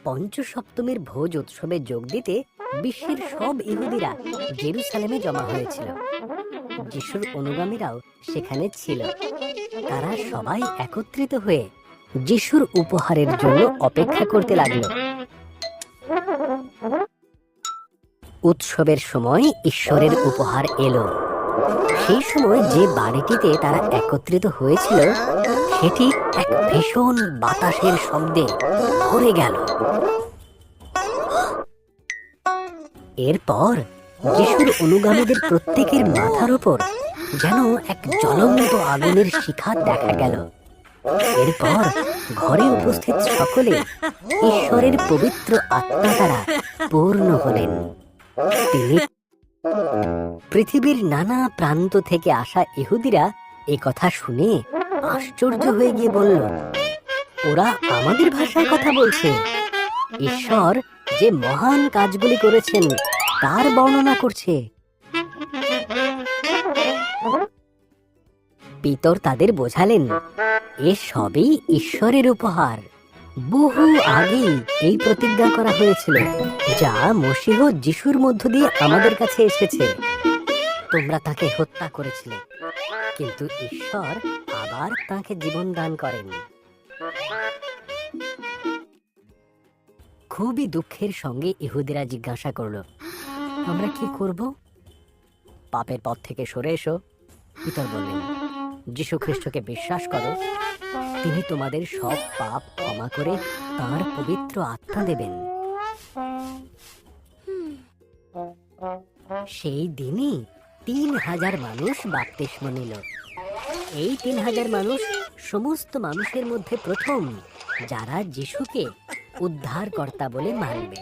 পঞ্চসপ্তমীর ভোজ উৎসবে যোগ দিতে বিশ্বের সব ইহুদিরা জেরুসালেমে জমা হয়েছিল। যিশুর অনুগামীরাও সেখানে ছিল। তারা সবাই একত্রিত হয়ে যিশুর উপহারের জন্য অপেক্ষা করতে লাগলো। উৎসবের সময় ঈশ্বরের উপহার এলো। সেই সময় যে বাড়িটিতে তারা একত্রিত হয়েছিল সেটি এক ভীষণ বাতাসের শব্দে ভরে গেল। এরপর যিশুর অনুগামীদের প্রত্যেকের মাথার উপর যেন এক জ্বলন্ত আগুনের শিখা দেখা গেল। এরপর ঘরে উপস্থিত সকলে ঈশ্বরের পবিত্র আত্মা দ্বারা পূর্ণ হলেন। তিনি পৃথিবীর নানা প্রান্ত থেকে আসা ইহুদিরা এই কথা শুনে আশ্চর্য হয়ে গিয়ে বলল, ওরা আমাদের ভাষায় কথা বলছে। ঈশ্বর যে মহান কাজগুলি করেছেন তার বর্ণনা করছে। পিতর তাদের বোঝালেন, এ সবই ঈশ্বরের উপহার। বহু আগেই এই প্রতিজ্ঞা করা হয়েছিল, যা মসীহ যিশুর মধ্য দিয়ে আমাদের কাছে এসেছে। তোমরা তাকে হত্যা করেছিলে, কিন্তু ঈশ্বর আবার তাকে জীবন দান করেন। খুবই দুঃখের সঙ্গে ইহুদিরা জিজ্ঞাসা করলো, আমরা কি করব? পাপের পথ থেকে সরে এসো। পিতর বললেন, যিশু খ্রিস্টকে বিশ্বাস করো, তিনি তোমাদের সব পাপ ক্ষমা করে তাঁর পবিত্র আত্মা দেবেন। সেই দিনই ৩,০০০ মানুষ বাপ্তিস্ম নিল। এই ৩,০০০ মানুষ সমস্ত মানুষের মধ্যে প্রথম যারা যিশুকে উদ্ধারকর্তা বলে মানবে।